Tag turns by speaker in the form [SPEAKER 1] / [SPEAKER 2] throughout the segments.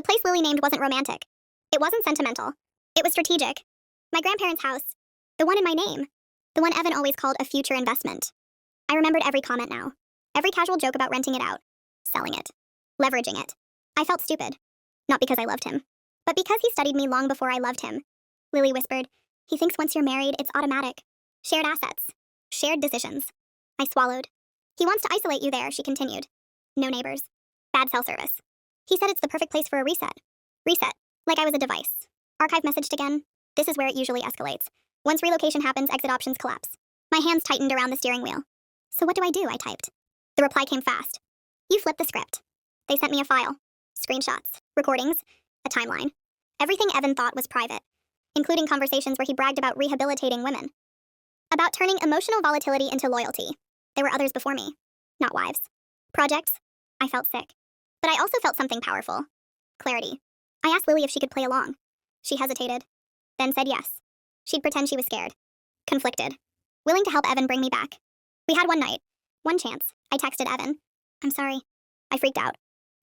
[SPEAKER 1] The place Lily named wasn't romantic. It wasn't sentimental. It was strategic. My grandparents' house. The one in my name. The one Evan always called a future investment. I remembered every comment now. Every casual joke about renting it out. Selling it. Leveraging it. I felt stupid. Not because I loved him, but because he studied me long before I loved him. Lily whispered, "He thinks once you're married, it's automatic. Shared assets. Shared decisions." I swallowed. "He wants to isolate you there," she continued. "No neighbors. Bad cell service. He said it's the perfect place for a reset." Reset. Like I was a device. Archive messaged again. This is where it usually escalates. Once relocation happens, exit options collapse. My hands tightened around the steering wheel. "So what do I do?" I typed. The reply came fast. "You flipped the script." They sent me a file. Screenshots. Recordings. A timeline. Everything Evan thought was private, including conversations where he bragged about rehabilitating women. About turning emotional volatility into loyalty. There were others before me. Not wives. Projects. I felt sick. But I also felt something powerful. Clarity. I asked Lily if she could play along. She hesitated. Then said yes. She'd pretend she was scared. Conflicted. Willing to help Evan bring me back. We had one night. One chance. I texted Evan. "I'm sorry." I freaked out.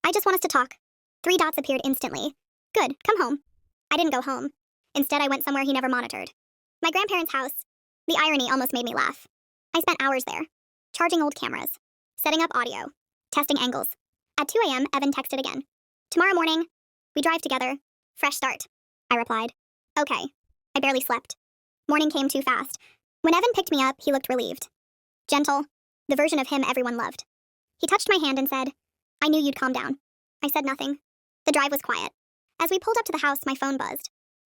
[SPEAKER 1] "I just want us to talk." 3 dots appeared instantly. "Good, come home." I didn't go home. Instead, I went somewhere he never monitored. My grandparents' house. The irony almost made me laugh. I spent hours there. Charging old cameras. Setting up audio. Testing angles. At 2 a.m., Evan texted again. "Tomorrow morning. We drive together. Fresh start." I replied. "Okay." I barely slept. Morning came too fast. When Evan picked me up, he looked relieved. Gentle. The version of him everyone loved. He touched my hand and said, "I knew you'd calm down." I said nothing. The drive was quiet. As we pulled up to the house, my phone buzzed.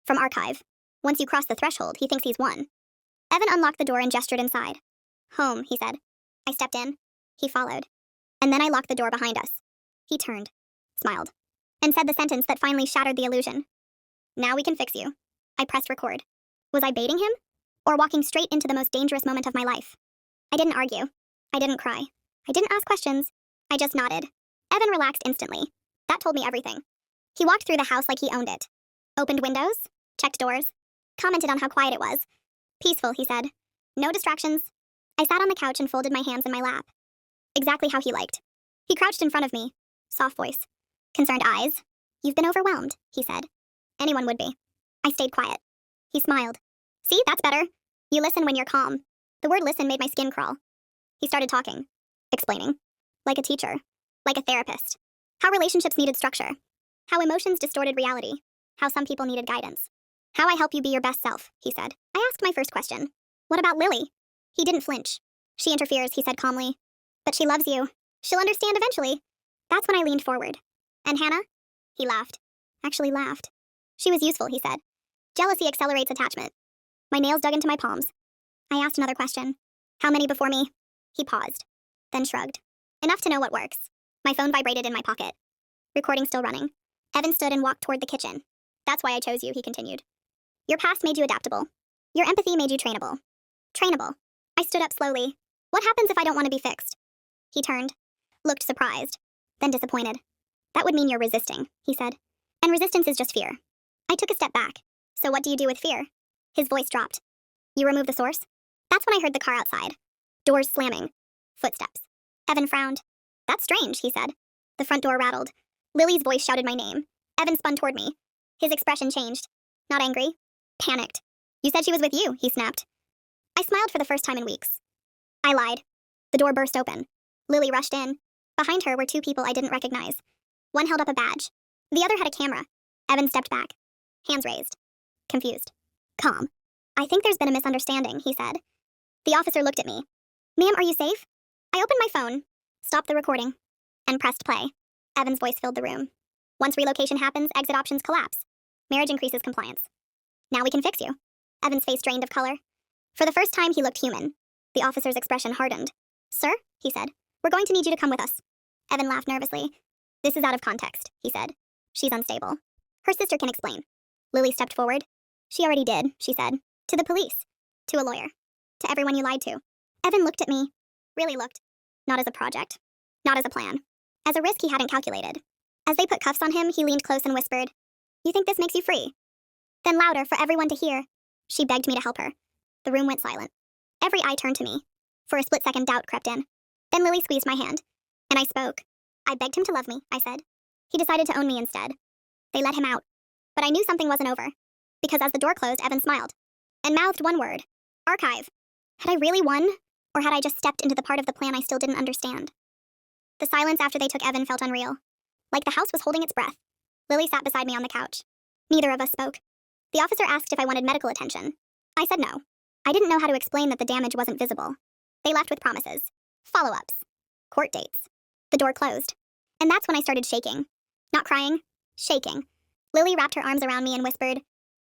[SPEAKER 1] From Archive. Once you cross the threshold, he thinks he's won. Evan unlocked the door and gestured inside. "Home," he said. I stepped in. He followed. And then I locked the door behind us. He turned, smiled, and said the sentence that finally shattered the illusion. "Now we can fix you." I pressed record. Was I baiting him? Or walking straight into the most dangerous moment of my life? I didn't argue. I didn't cry. I didn't ask questions. I just nodded. Evan relaxed instantly. That told me everything. He walked through the house like he owned it. Opened windows, checked doors, commented on how quiet it was. "Peaceful," he said. "No distractions." I sat on the couch and folded my hands in my lap. Exactly how he liked. He crouched in front of me. Soft voice. Concerned eyes. "You've been overwhelmed," he said. Anyone would be. I stayed quiet. He smiled. "See, that's better. You listen when you're calm." The word listen made my skin crawl. He started talking. Explaining. Like a teacher. Like a therapist. How relationships needed structure. How emotions distorted reality. How some people needed guidance. "How I help you be your best self," he said. I asked my first question. "What about Lily?" He didn't flinch. "She interferes," he said calmly. "But she loves you. She'll understand eventually." That's when I leaned forward. "And Hannah?" He laughed. Actually laughed. "She was useful," he said. "Jealousy accelerates attachment." My nails dug into my palms. I asked another question. "How many before me?" He paused. Then shrugged. "Enough to know what works." My phone vibrated in my pocket. Recording still running. Evan stood and walked toward the kitchen. "That's why I chose you," he continued. "Your past made you adaptable. Your empathy made you trainable." Trainable. I stood up slowly. "What happens if I don't want to be fixed?" He turned. Looked surprised. Then disappointed. "That would mean you're resisting," he said. "And resistance is just fear." I took a step back. "So what do you do with fear?" His voice dropped. "You remove the source?" That's when I heard the car outside. Doors slamming. Footsteps. Evan frowned. "That's strange," he said. The front door rattled. Lily's voice shouted my name. Evan spun toward me. His expression changed. Not angry. Panicked. "You said she was with you," he snapped. I smiled for the first time in weeks. I lied. The door burst open. Lily rushed in. Behind her were 2 people I didn't recognize. One held up a badge. The other had a camera. Evan stepped back. Hands raised. Confused. Calm. "I think there's been a misunderstanding," he said. The officer looked at me. "Ma'am, are you safe?" I opened my phone, stopped the recording, and pressed play. Evan's voice filled the room. "Once relocation happens, exit options collapse. Marriage increases compliance. Now we can fix you." Evan's face drained of color. For the first time, he looked human. The officer's expression hardened. "Sir," he said, "we're going to need you to come with us." Evan laughed nervously. "This is out of context," he said. "She's unstable. Her sister can explain." Lily stepped forward. "She already did," she said. "To the police. To a lawyer. To everyone you lied to." Evan looked at me. Really looked. Not as a project. Not as a plan. As a risk he hadn't calculated. As they put cuffs on him, he leaned close and whispered, "You think this makes you free?" Then louder for everyone to hear. She begged me to help her. The room went silent. Every eye turned to me. For a split second, doubt crept in. Then Lily squeezed my hand. And I spoke. "I begged him to love me," I said. "He decided to own me instead." They let him out. But I knew something wasn't over. Because as the door closed, Evan smiled. And mouthed one word. Archive. Had I really won? Or had I just stepped into the part of the plan I still didn't understand? The silence after they took Evan felt unreal. Like the house was holding its breath. Lily sat beside me on the couch. Neither of us spoke. The officer asked if I wanted medical attention. I said no. I didn't know how to explain that the damage wasn't visible. They left with promises. Follow-ups. Court dates. The door closed. And that's when I started shaking. Not crying. Shaking. Lily wrapped her arms around me and whispered,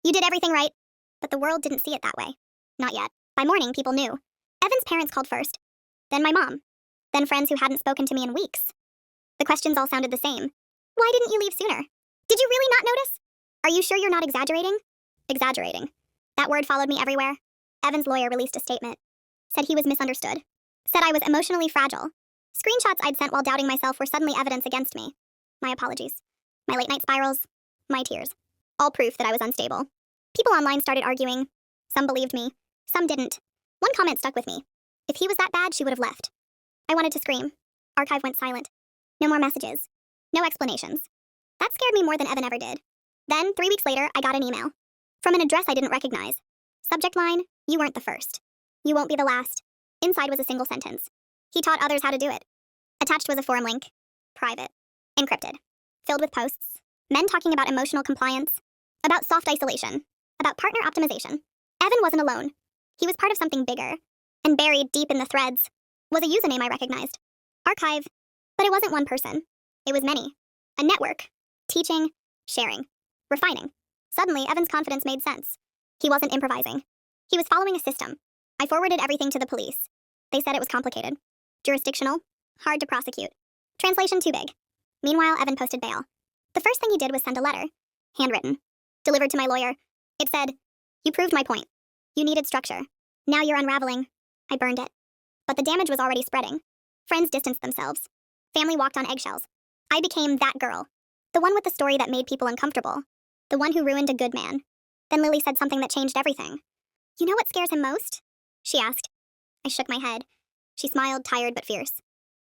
[SPEAKER 1] "You did everything right." But the world didn't see it that way. Not yet. By morning, people knew. Evan's parents called first. Then my mom. Then friends who hadn't spoken to me in weeks. The questions all sounded the same. Why didn't you leave sooner? Did you really not notice? Are you sure you're not exaggerating? Exaggerating. That word followed me everywhere. Evan's lawyer released a statement. Said he was misunderstood. Said I was emotionally fragile. Screenshots I'd sent while doubting myself were suddenly evidence against me. My apologies. My late night spirals. My tears. All proof that I was unstable. People online started arguing. Some believed me. Some didn't. One comment stuck with me. If he was that bad, she would have left. I wanted to scream. Archive went silent. No more messages. No explanations. That scared me more than Evan ever did. Then, 3 weeks later, I got an email. From an address I didn't recognize. Subject line, "You weren't the first. You won't be the last." Inside was a single sentence. He taught others how to do it. Attached was a forum link. Private. Encrypted. Filled with posts. Men talking about emotional compliance. About soft isolation. About partner optimization. Evan wasn't alone. He was part of something bigger. And buried deep in the threads was a username I recognized. Archive. But it wasn't one person. It was many. A network. Teaching. Sharing. Refining. Suddenly, Evan's confidence made sense. He wasn't improvising. He was following a system. I forwarded everything to the police. They said it was complicated. Jurisdictional. Hard to prosecute. Translation too big. Meanwhile, Evan posted bail. The first thing he did was send a letter. Handwritten. Delivered to my lawyer. It said, "You proved my point. You needed structure. Now you're unraveling." I burned it. But the damage was already spreading. Friends distanced themselves. Family walked on eggshells. I became that girl. The one with the story that made people uncomfortable. The one who ruined a good man. Then Lily said something that changed everything. "You know what scares him most?" she asked. I shook my head. She smiled, tired but fierce.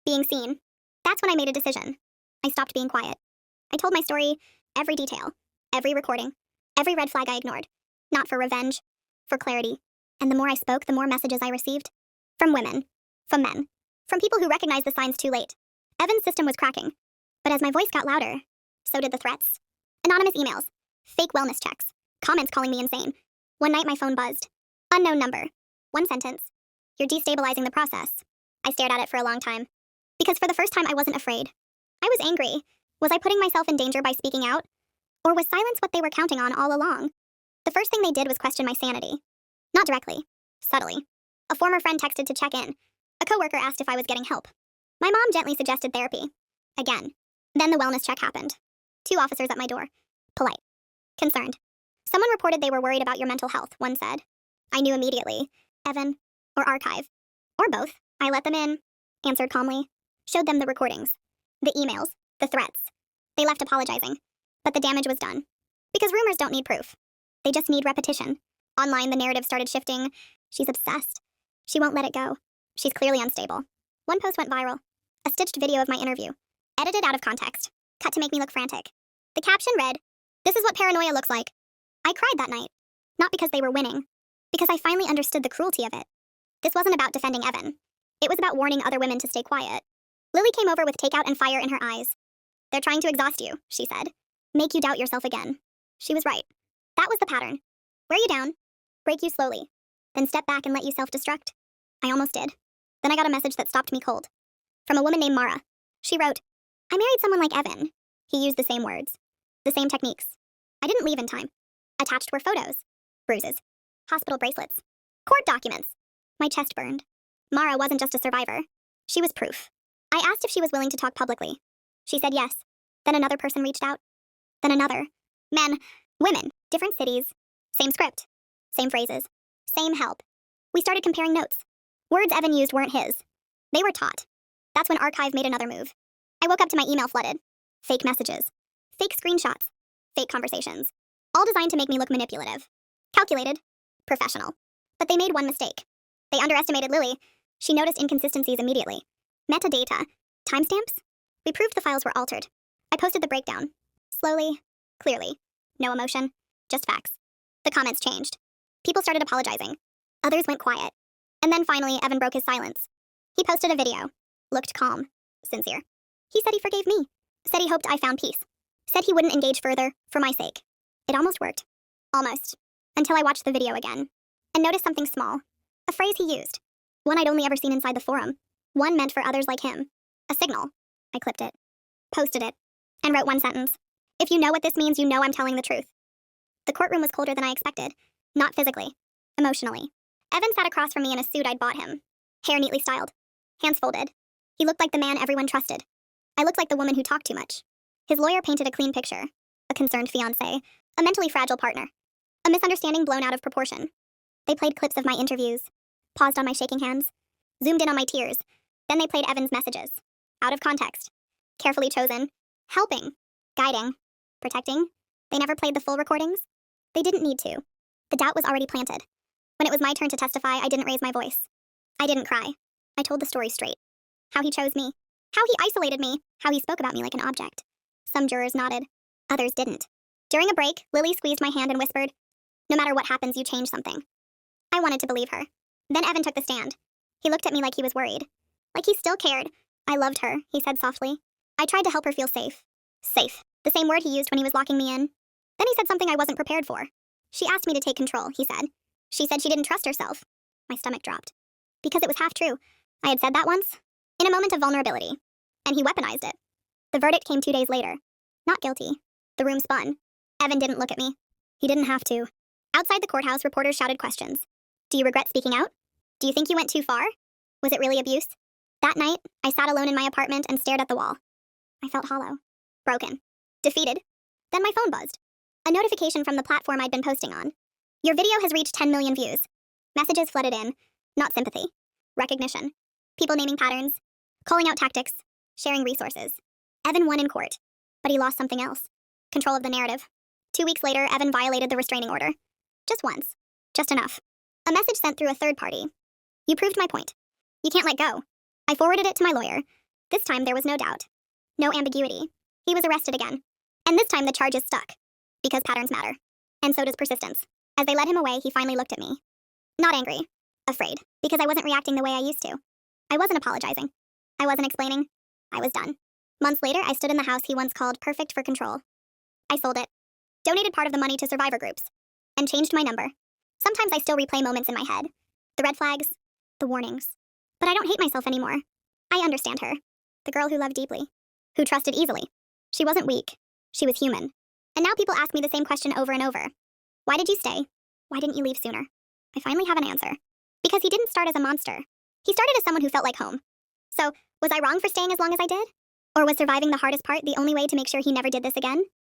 [SPEAKER 1] Being seen. That's when I made a decision. I stopped being quiet. I told my story, every detail, every recording, every red flag I ignored. Not for revenge, for clarity. And the more I spoke, the more messages I received. From women. From men. From people who recognized the signs too late. Evan's system was cracking. But as my voice got louder, so did the threats. Anonymous emails. Fake wellness checks. Comments calling me insane. One night my phone buzzed. Unknown number. One sentence. "You're destabilizing the process." I stared at it for a long time. Because for the first time I wasn't afraid. I was angry. Was I putting myself in danger by speaking out? Or was silence what they were counting on all along? The first thing they did was question my sanity. Not directly. Subtly. A former friend texted to check in. A coworker asked if I was getting help. My mom gently suggested therapy. Again. Then the wellness check happened. 2 officers at my door. Polite. Concerned. Someone reported they were worried about your mental health, one said. I knew immediately. Evan. Or Archive. Or both. I let them in. Answered calmly. Showed them the recordings. The emails. The threats. They left apologizing. But the damage was done. Because rumors don't need proof. They just need repetition. Online, the narrative started shifting. She's obsessed. She won't let it go. She's clearly unstable. One post went viral. A stitched video of my interview. Edited out of context. Cut to make me look frantic. The caption read, "This is what paranoia looks like." I cried that night. Not because they were winning. Because I finally understood the cruelty of it. This wasn't about defending Evan. It was about warning other women to stay quiet. Lily came over with takeout and fire in her eyes. "They're trying to exhaust you," she said. "Make you doubt yourself again." She was right. That was the pattern. Wear you down. Break you slowly. Then step back and let you self-destruct. I almost did. Then I got a message that stopped me cold. From a woman named Mara. She wrote, "I married someone like Evan." He used the same words. The same techniques. I didn't leave in time. Attached were photos. Bruises. Hospital bracelets. Court documents. My chest burned. Mara wasn't just a survivor. She was proof. I asked if she was willing to talk publicly. She said yes. Then another person reached out. Then another. Men. Women. Different cities. Same script. Same phrases. Same help. We started comparing notes. Words Evan used weren't his. They were taught. That's when Archive made another move. I woke up to my email flooded. Fake messages. Fake screenshots. Fake conversations. All designed to make me look manipulative. Calculated. Professional. But they made one mistake. They underestimated Lily. She noticed inconsistencies immediately. Metadata. Timestamps? We proved the files were altered. I posted the breakdown. Slowly. Clearly. No emotion. Just facts. The comments changed. People started apologizing. Others went quiet. And then finally, Evan broke his silence. He posted a video. Looked calm. Sincere. He said he forgave me. Said he hoped I found peace. Said he wouldn't engage further, for my sake. It almost worked. Almost. Until I watched the video again. And noticed something small. A phrase he used. One I'd only ever seen inside the forum. One meant for others like him. A signal. I clipped it. Posted it. And wrote one sentence. If you know what this means, you know I'm telling the truth. The courtroom was colder than I expected. Not physically. Emotionally. Evan sat across from me in a suit I'd bought him. Hair neatly styled. Hands folded. He looked like the man everyone trusted. I looked like the woman who talked too much. His lawyer painted a clean picture. A concerned fiancé. A mentally fragile partner. A misunderstanding blown out of proportion. They played clips of my interviews. Paused on my shaking hands. Zoomed in on my tears. Then they played Evan's messages. Out of context. Carefully chosen. Helping. Guiding. Protecting. They never played the full recordings. They didn't need to. The doubt was already planted. When it was my turn to testify, I didn't raise my voice. I didn't cry. I told the story straight. How he chose me. How he isolated me. How he spoke about me like an object. Some jurors nodded. Others didn't. During a break, Lily squeezed my hand and whispered, "No matter what happens, you change something." I wanted to believe her. Then Evan took the stand. He looked at me like he was worried. Like he still cared. "I loved her," he said softly. "I tried to help her feel safe." Safe. The same word he used when he was locking me in. Then he said something I wasn't prepared for. "She asked me to take control," he said. "She said she didn't trust herself." My stomach dropped. Because it was half true. I had said that once. In a moment of vulnerability. And he weaponized it. The verdict came 2 days later. Not guilty. The room spun. Evan didn't look at me. He didn't have to. Outside the courthouse, reporters shouted questions. "Do you regret speaking out? Do you think you went too far? Was it really abuse?" That night, I sat alone in my apartment and stared at the wall. I felt hollow. Broken. Defeated. Then my phone buzzed. A notification from the platform I'd been posting on. "Your video has reached 10 million views." Messages flooded in. Not sympathy. Recognition. People naming patterns. Calling out tactics. Sharing resources. Evan won in court. But he lost something else. Control of the narrative. 2 weeks later, Evan violated the restraining order. Just once. Just enough. A message sent through a third party. "You proved my point. You can't let go." I forwarded it to my lawyer. This time there was no doubt. No ambiguity. He was arrested again. And this time the charges stuck. Because patterns matter. And so does persistence. As they led him away, he finally looked at me. Not angry. Afraid. Because I wasn't reacting the way I used to. I wasn't apologizing. I wasn't explaining. I was done. Months later, I stood in the house he once called perfect for control. I sold it. Donated part of the money to survivor groups. And changed my number. Sometimes I still replay moments in my head. The red flags. The warnings. But I don't hate myself anymore. I understand her. The girl who loved deeply. Who trusted easily. She wasn't weak. She was human. And now people ask me the same question over and over. Why did you stay? Why didn't you leave sooner? I finally have an answer. Because he didn't start as a monster. He started as someone who felt like home. So, was I wrong for staying as long as I did? Or was surviving the hardest part the only way to make sure he never did this again?